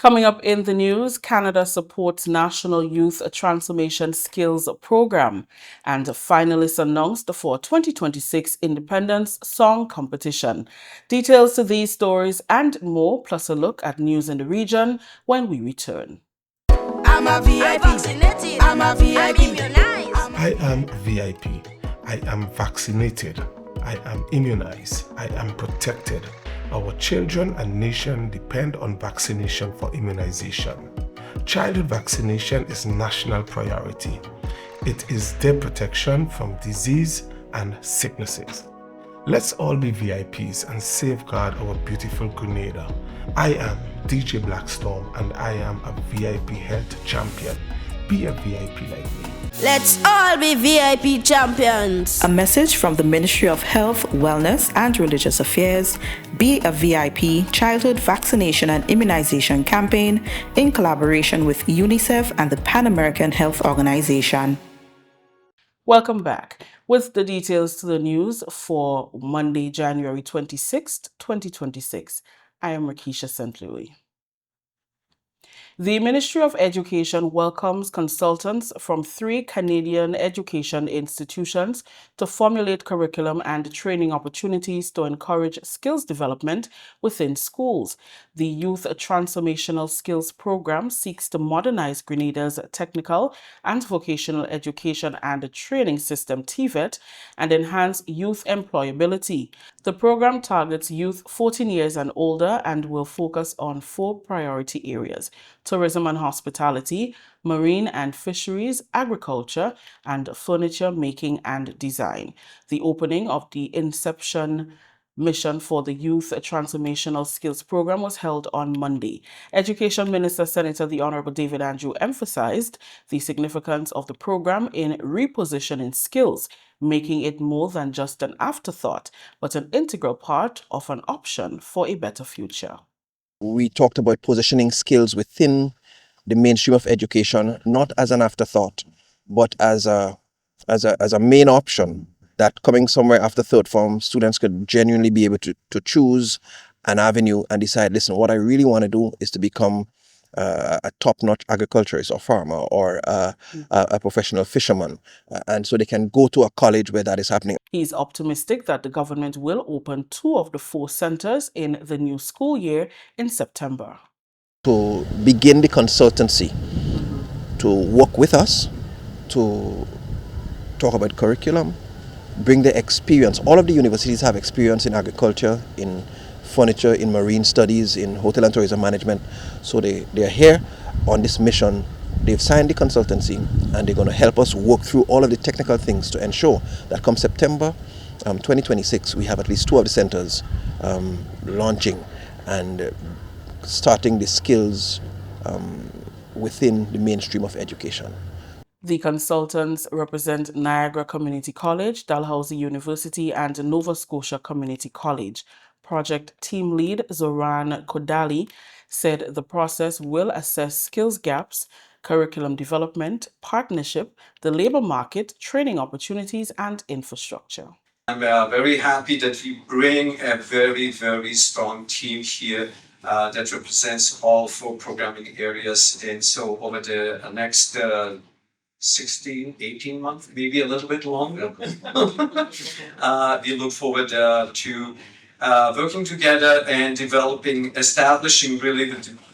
Coming up in the news, Canada supports National Youth Transformation Skills Program, and finalists announced for 2026 Independence Song Competition. Details to these stories and more, plus a look at news in the region when we return. I'm a VIP. I'm vaccinated. I'm a VIP. I'm immunized. I am VIP. I am vaccinated. I am immunized. I am protected. Our children and nation depend on vaccination for immunization. Childhood vaccination is national priority. It is their protection from disease and sicknesses. Let's all be VIPs and safeguard our beautiful Grenada. I am DJ Blackstorm and I am a VIP health champion. Be a VIP like me. Let's all be VIP champions. A message from the Ministry of Health, Wellness and Religious Affairs, Be a VIP Childhood Vaccination and Immunization Campaign in collaboration with UNICEF and the Pan American Health Organization. Welcome back. With the details to the news for Monday, January 26th, 2026, I am Rakisha St. Louis. The Ministry of Education welcomes consultants from 3 Canadian education institutions to formulate curriculum and training opportunities to encourage skills development within schools. The Youth Transformational Skills Program seeks to modernize Grenada's technical and vocational education and training system, TVET, and enhance youth employability. The program targets youth 14 years and older and will focus on 4 priority areas: tourism and hospitality, marine and fisheries, agriculture, and furniture making and design. The opening of the Inception mission for the Youth Transformational Skills Program was held on Monday. Education Minister Senator the Honorable David Andrew emphasized the significance of the program in repositioning skills, making it more than just an afterthought, but an integral part of an option for a better future. We talked about positioning skills within the mainstream of education, not as an afterthought, but as a main option that coming somewhere after third form, students could genuinely be able to choose an avenue and decide, listen, what I really want to do is to become a top-notch agriculturist or farmer or a professional fisherman. And so they can go to a college where that is happening. He's optimistic that the government will open 2 of the 4 centers in the new school year in September. To begin the consultancy, to work with us, to talk about curriculum, bring the experience. All of the universities have experience in agriculture, in furniture, in marine studies, in hotel and tourism management. So they are here on this mission. They've signed the consultancy and they're going to help us work through all of the technical things to ensure that come September 2026, we have at least 2 of the centers launching and starting the skills within the mainstream of education. The consultants represent Niagara Community College, Dalhousie University, and Nova Scotia Community College. Project team lead Zoran Kodali said the process will assess skills gaps, curriculum development, partnership, the labor market, training opportunities, and infrastructure. I'm very happy that we bring a very, very strong team here that represents all 4 programming areas. And so over the next 16, 18 months, maybe a little bit longer, we look forward to working together and developing, establishing really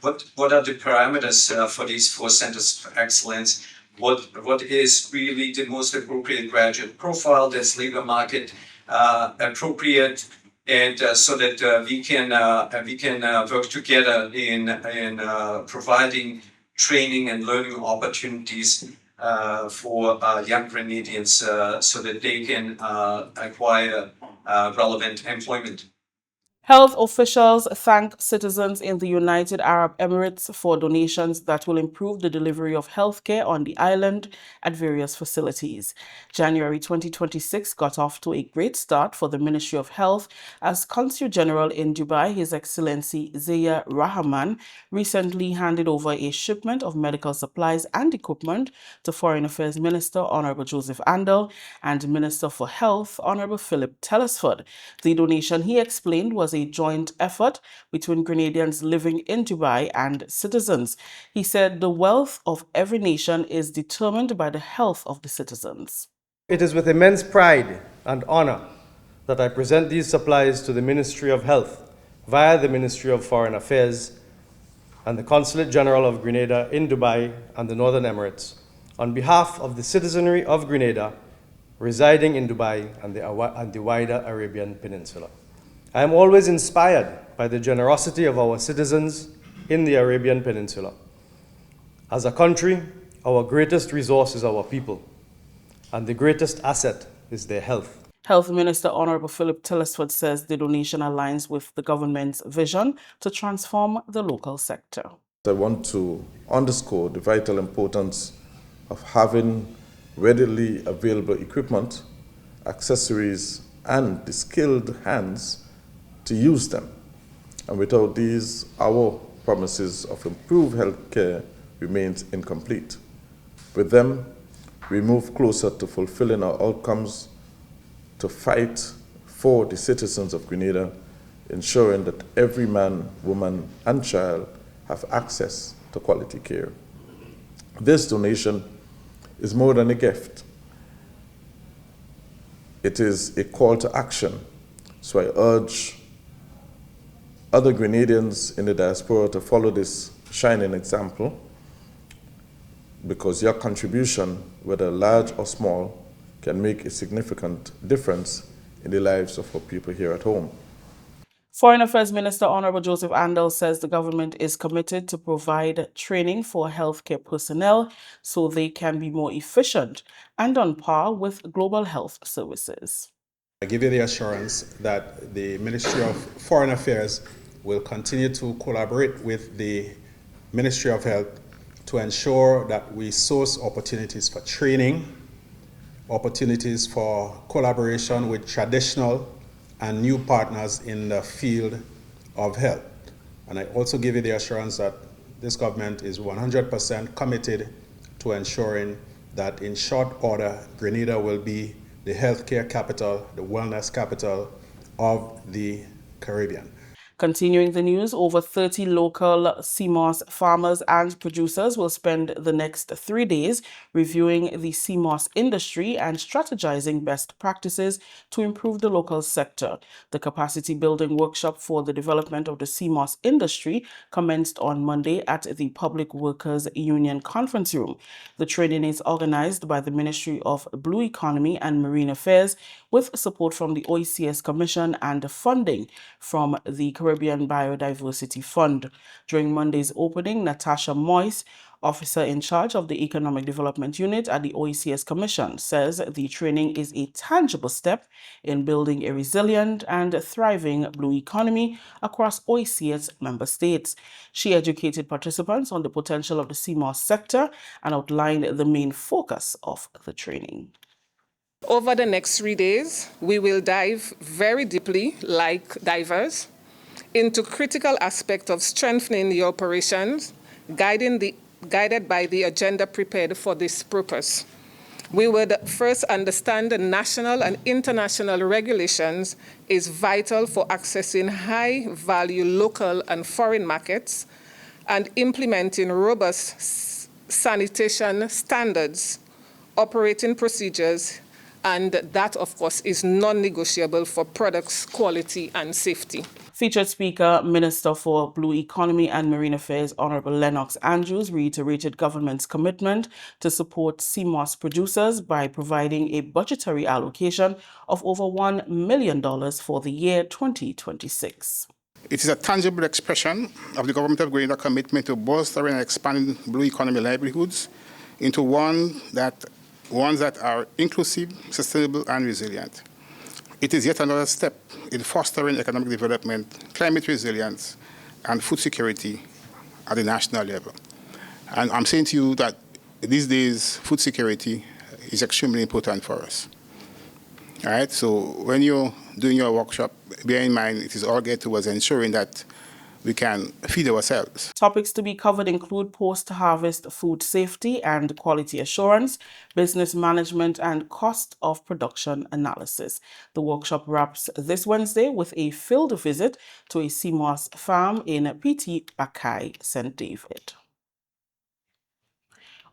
what are the parameters for these 4 centers of excellence, what is really the most appropriate graduate profile that's labor market appropriate, and so that we can work together in providing training and learning opportunities for young Grenadians so that they can acquire relevant employment. Health officials thank citizens in the United Arab Emirates for donations that will improve the delivery of healthcare on the island at various facilities. January 2026 got off to a great start for the Ministry of Health as Consul General in Dubai, His Excellency Zia Rahman, recently handed over a shipment of medical supplies and equipment to Foreign Affairs Minister Honorable Joseph Andel and Minister for Health Honorable Philip Telesford. The donation, he explained, was a joint effort between Grenadians living in Dubai and citizens. He said the wealth of every nation is determined by the health of the citizens. It is with immense pride and honor that I present these supplies to the Ministry of Health via the Ministry of Foreign Affairs and the Consulate General of Grenada in Dubai and the Northern Emirates on behalf of the citizenry of Grenada residing in Dubai and the wider Arabian Peninsula. I am always inspired by the generosity of our citizens in the Arabian Peninsula. As a country, our greatest resource is our people, and the greatest asset is their health. Health Minister Honorable Philip Tillisford says the donation aligns with the government's vision to transform the local sector. I want to underscore the vital importance of having readily available equipment, accessories, and the skilled hands to use them. And without these, our promises of improved health care remains incomplete. With them, we move closer to fulfilling our outcomes to fight for the citizens of Grenada, ensuring that every man, woman, and child have access to quality care. This donation is more than a gift. It is a call to action. So I urge other Grenadians in the diaspora to follow this shining example, because your contribution, whether large or small, can make a significant difference in the lives of our people here at home. Foreign Affairs Minister Honorable Joseph Andel says the government is committed to provide training for healthcare personnel so they can be more efficient and on par with global health services. I give you the assurance that the Ministry of Foreign Affairs will continue to collaborate with the Ministry of Health to ensure that we source opportunities for training, opportunities for collaboration with traditional and new partners in the field of health. And I also give you the assurance that this government is 100% committed to ensuring that in short order, Grenada will be the healthcare capital, the wellness capital of the Caribbean. Continuing the news, over 30 local CMOS farmers and producers will spend the next 3 days reviewing the CMOS industry and strategizing best practices to improve the local sector. The capacity building workshop for the development of the CMOS industry commenced on Monday at the Public Workers Union Conference Room. The training is organized by the Ministry of Blue Economy and Marine Affairs with support from the OECS Commission and funding from the Caribbean Biodiversity Fund. During Monday's opening, Natasha Moyes, officer in charge of the Economic Development Unit at the OECS Commission, says the training is a tangible step in building a resilient and thriving blue economy across OECS member states. She educated participants on the potential of the CMOS sector and outlined the main focus of the training. Over the next 3 days, we will dive very deeply, like divers, into critical aspects of strengthening the operations, guided by the agenda prepared for this purpose. We would first understand the national and international regulations is vital for accessing high-value local and foreign markets and implementing robust sanitation standards, operating procedures, and that, of course, is non-negotiable for products, quality, and safety. Featured speaker, Minister for Blue Economy and Marine Affairs, Honorable Lennox Andrews, reiterated government's commitment to support CMOS producers by providing a budgetary allocation of over $1 million for the year 2026. It is a tangible expression of the Government of Grenada's commitment to bolstering and expanding blue economy livelihoods into ones that are inclusive, sustainable, and resilient. It is yet another step in fostering economic development, climate resilience, and food security at the national level. And I'm saying to you that these days, food security is extremely important for us. All right, so when you're doing your workshop, bear in mind it is all geared towards ensuring that we can feed ourselves. Topics to be covered include post-harvest food safety and quality assurance, business management, and cost of production analysis. The workshop wraps this Wednesday with a field visit to a CMOS farm in PT Bakai, St. David.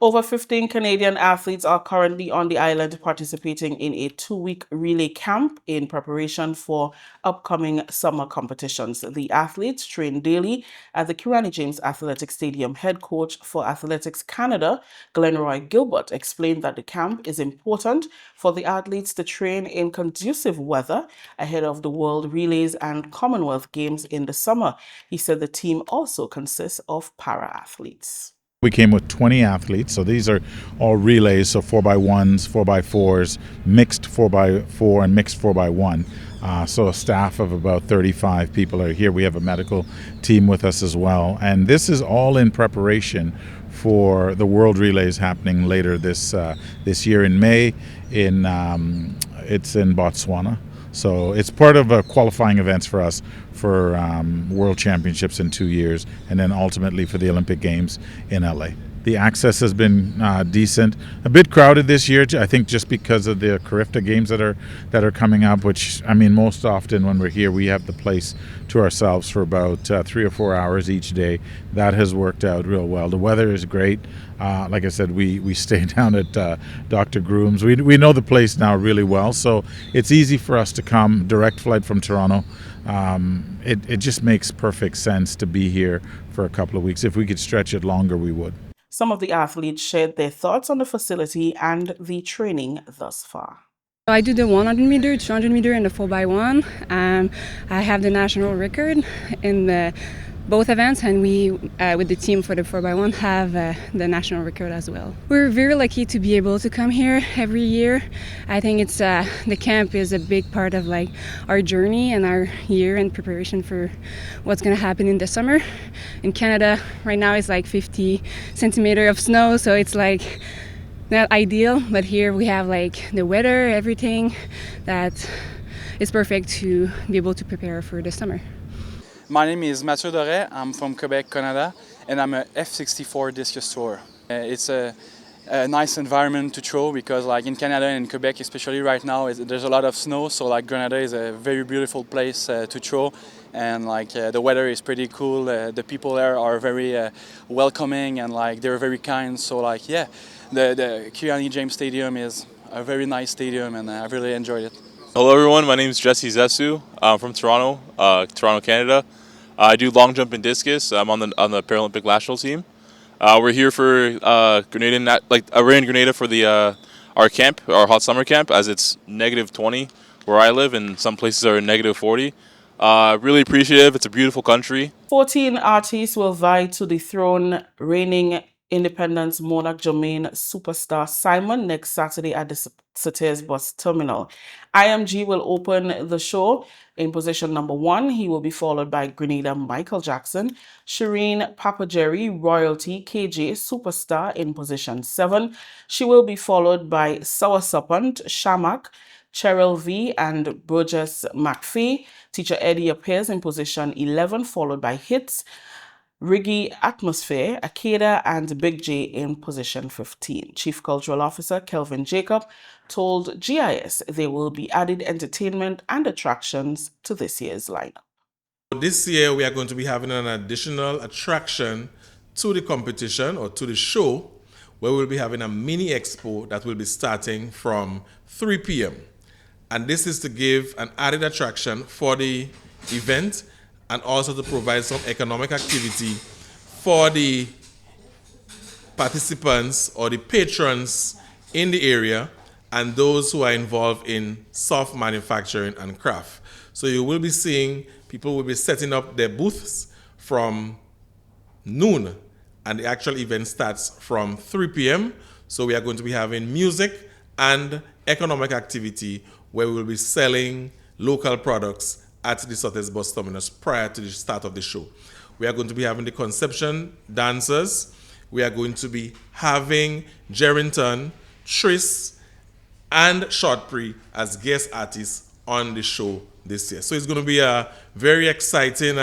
Over 15 Canadian athletes are currently on the island participating in a 2-week relay camp in preparation for upcoming summer competitions. The athletes train daily at the Kirani James Athletic Stadium. Head coach for Athletics Canada, Glenroy Gilbert, explained that the camp is important for the athletes to train in conducive weather ahead of the World Relays and Commonwealth Games in the summer. He said the team also consists of para-athletes. We came with 20 athletes, so these are all relays, so 4x1s, 4x4s, mixed 4x4 and mixed 4x1. So a staff of about 35 people are here. We have a medical team with us as well. And this is all in preparation for the World Relays happening later this year in May. It's in Botswana. So it's part of qualifying events for us for World Championships in 2 years, and then ultimately for the Olympic Games in LA. The access has been decent. A bit crowded this year, I think, just because of the Carifta games that are coming up. Which, I mean, most often when we're here, we have the place to ourselves for about 3 or 4 hours each day. That has worked out real well. The weather is great. Like I said, we stay down at Dr. Groom's. We know the place now really well, so it's easy for us to come. Direct flight from Toronto. It just makes perfect sense to be here for a couple of weeks. If we could stretch it longer, we would. Some of the athletes shared their thoughts on the facility and the training thus far. I do the 100 meter, 200 meter, and the 4x1. I have the national record in both events, and we, with the team for the 4x1, have the national record as well. We're very lucky to be able to come here every year. I think it's the camp is a big part of like our journey and our year in preparation for what's going to happen in the summer. In Canada right now it's like 50 centimeters of snow, so it's like not ideal, but here we have like the weather, everything that is perfect to be able to prepare for the summer. My name is Mathieu Doré. I'm from Quebec, Canada, and I'm a F64 discus thrower. It's a nice environment to throw because, like in Canada and in Quebec, especially right now, there's a lot of snow. So, like Grenada is a very beautiful place to throw, and like the weather is pretty cool. The people there are very welcoming and like they're very kind. So, like yeah, the Kirani James Stadium is a very nice stadium, and I really enjoyed it. Hello everyone, my name is Jesse Zesu. I'm from Toronto, Canada. I do long jump and discus. I'm on the Paralympic national team. We're here for Grenada, we're in Grenada for our camp, our hot summer camp, as it's -20 where I live, and some places are -40. Really appreciative. It's a beautiful country. 14 artists will vie to dethrone reigning Independence Monarch Jermaine superstar Simon next Saturday at the Sauters Bus Terminal. IMG will open the show in position number 1. He will be followed by Grenada Michael Jackson, Shireen Papageri Royalty KJ Superstar in position 7. She will be followed by Sawa Sapant, Shamak, Cheryl V, and Burgess McPhee. Teacher Eddie appears in position 11, followed by Hits, Riggy Atmosphere, Akeda, and Big J in position 15. Chief Cultural Officer Kelvin Jacob told GIS there will be added entertainment and attractions to this year's lineup. This year we are going to be having an additional attraction to the competition or to the show, where we'll be having a mini expo that will be starting from 3 p.m. And this is to give an added attraction for the event and also to provide some economic activity for the participants or the patrons in the area and those who are involved in soft manufacturing and craft. So you will be seeing people will be setting up their booths from noon, and the actual event starts from 3 p.m. So we are going to be having music and economic activity where we will be selling local products at the Sauters Bus Terminus prior to the start of the show. We are going to be having the conception dancers. We are going to be having Jerrington, Triss, and Shortpree as guest artists on the show this year. So it's going to be a very exciting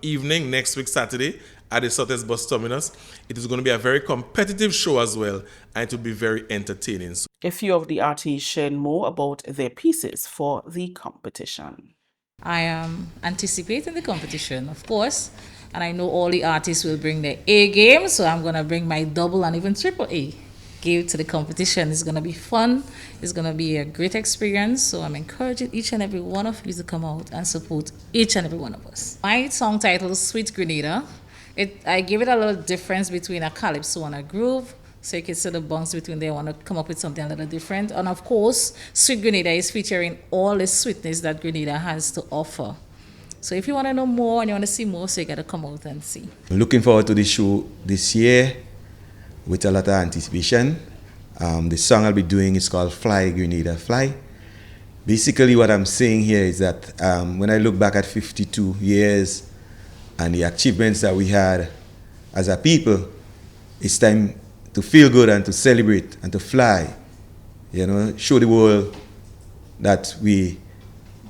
evening next week, Saturday, at the Sotes Bus Terminus. It is going to be a very competitive show as well, and it will be very entertaining. A few of the artists shared more about their pieces for the competition. I am anticipating the competition, of course, and I know all the artists will bring their A game, so I'm going to bring my double and even triple A game to the competition. It's going to be fun. It's going to be a great experience, so I'm encouraging each and every one of you to come out and support each and every one of us. My song title is Sweet Grenada. I give it a little difference between a calypso and a groove. So you can see the bounce between there. I want to come up with something a little different. And of course, Sweet Grenada is featuring all the sweetness that Grenada has to offer. So if you want to know more and you want to see more, so you got to come out and see. I'm looking forward to the show this year with a lot of anticipation. The song I'll be doing is called Fly Grenada Fly. Basically what I'm saying here is that when I look back at 52 years and the achievements that we had as a people, it's time to feel good and to celebrate and to fly, show the world that we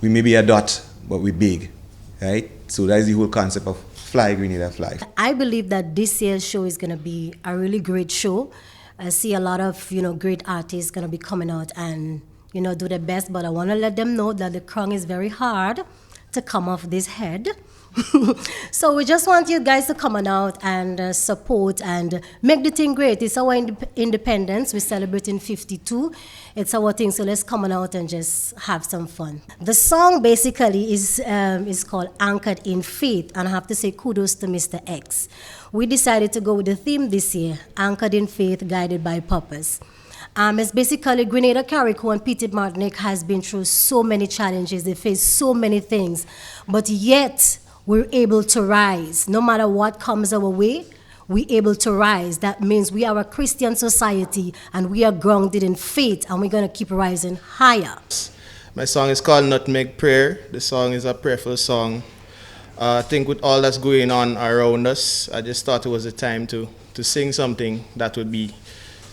may be a dot, but we're big, right? So that's the whole concept of Fly Grenada Fly. I believe that this year's show is going to be a really great show. I see a lot of, great artists going to be coming out and, do their best, but I want to let them know that the crown is very hard to come off this head. So we just want you guys to come on out and support and make the thing great. It's our independence. We're celebrating 52. It's our thing. So let's come on out and just have some fun. The song basically is called Anchored in Faith. And I have to say kudos to Mr. X. We decided to go with the theme this year, Anchored in Faith, Guided by Purpose. It's basically Grenada, Carriacou, and Petite Martinique has been through so many challenges. They face so many things. But yet, we're able to rise. No matter what comes our way, we're able to rise. That means we are a Christian society and we are grounded in faith and we're going to keep rising higher. My song is called Nutmeg Prayer. The song is a prayerful song. I think with all that's going on around us, I just thought it was a time to sing something that would be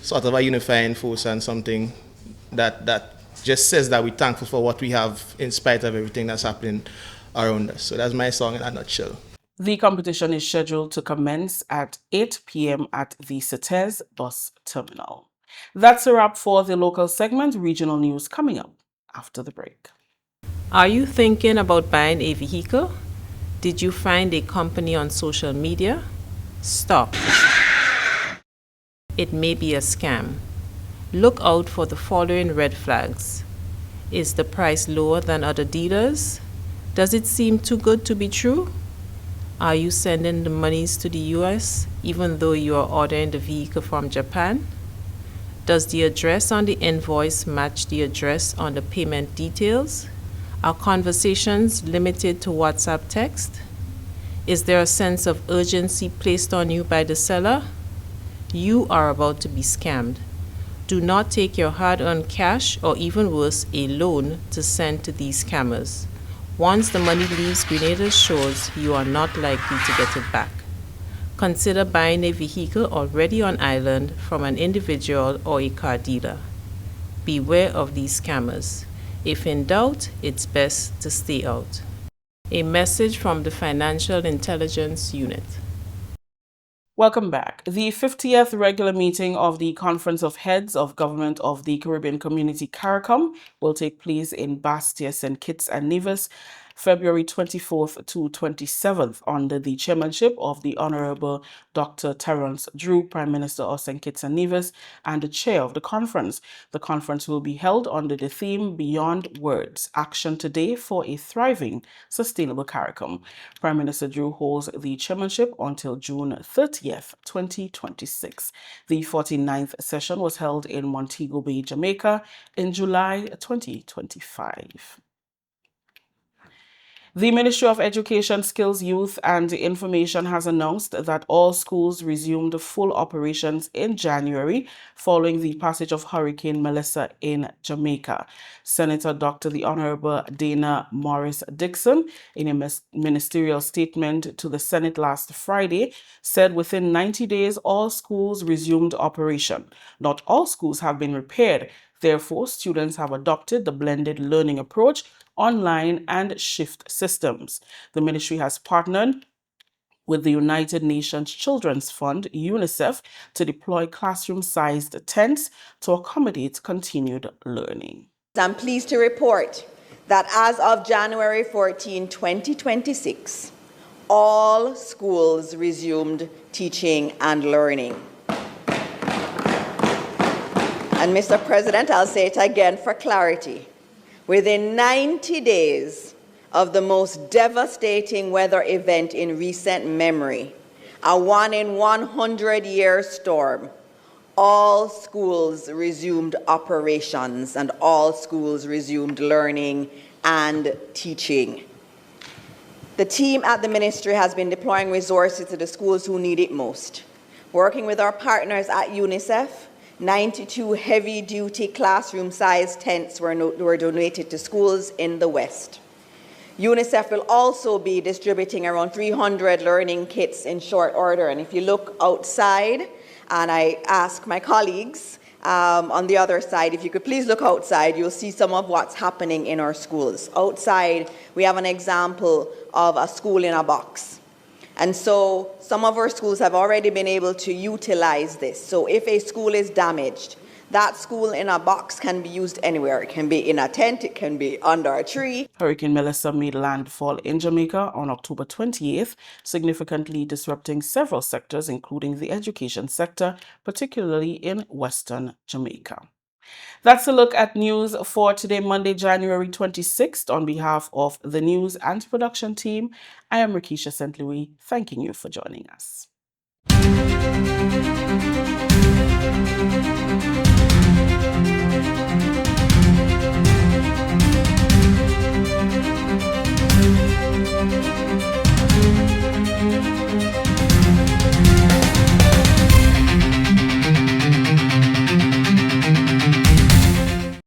sort of a unifying force and something that just says that we're thankful for what we have in spite of everything that's happening around us. So that's my song in a nutshell. The competition is scheduled to commence at 8 p.m. at the Sotes Bus Terminal. That's a wrap for the local segment. Regional news coming up after the break. Are you thinking about buying a vehicle? Did you find a company on social media? Stop. It may be a scam. Look out for the following red flags. Is the price lower than other dealers? Does it seem too good to be true? Are you sending the monies to the US even though you are ordering the vehicle from Japan? Does the address on the invoice match the address on the payment details? Are conversations limited to WhatsApp text? Is there a sense of urgency placed on you by the seller? You are about to be scammed. Do not take your hard-earned cash or even worse, a loan to send to these scammers. Once the money leaves Grenada's shores, you are not likely to get it back. Consider buying a vehicle already on island from an individual or a car dealer. Beware of these scammers. If in doubt, it's best to stay out. A message from the Financial Intelligence Unit. Welcome back. The 50th regular meeting of the Conference of Heads of Government of the Caribbean Community CARICOM will take place in Bastia, St. Kitts and Nevis, February 24th to 27th, under the chairmanship of the Honorable Dr. Terence Drew, Prime Minister of St. Kitts and Nevis, and the chair of the conference. The conference will be held under the theme Beyond Words, Action Today for a Thriving, Sustainable CARICOM. Prime Minister Drew holds the chairmanship until June 30th, 2026. The 49th session was held in Montego Bay, Jamaica in July 2025. The Ministry of Education, Skills, Youth and Information has announced that all schools resumed full operations in January following the passage of Hurricane Melissa in Jamaica. Senator Dr. the Honorable Dana Morris Dixon, in a ministerial statement to the Senate last Friday, said within 90 days all schools resumed operation. Not all schools have been repaired. Therefore, students have adopted the blended learning approach online, and shift systems. The ministry has partnered with the United Nations Children's Fund, UNICEF, to deploy classroom-sized tents to accommodate continued learning. I'm pleased to report that as of January 14, 2026, all schools resumed teaching and learning. And Mr. President, I'll say it again for clarity. Within 90 days of the most devastating weather event in recent memory, a 1 in 100-year storm, all schools resumed operations and all schools resumed learning and teaching. The team at the ministry has been deploying resources to the schools who need it most. Working with our partners at UNICEF, 92 heavy-duty classroom-sized tents were donated to schools in the West. UNICEF will also be distributing around 300 learning kits in short order. And if you look outside, and I ask my colleagues on the other side, if you could please look outside, you'll see some of what's happening in our schools. Outside, we have an example of a school in a box. And so some of our schools have already been able to utilize this. So if a school is damaged, that school in a box can be used anywhere. It can be in a tent, it can be under a tree. Hurricane Melissa made landfall in Jamaica on October 28th, significantly disrupting several sectors, including the education sector, particularly in Western Jamaica. That's a look at news for today, Monday, January 26th. On behalf of the news and production team, I am Rikisha St. Louis, thanking you for joining us.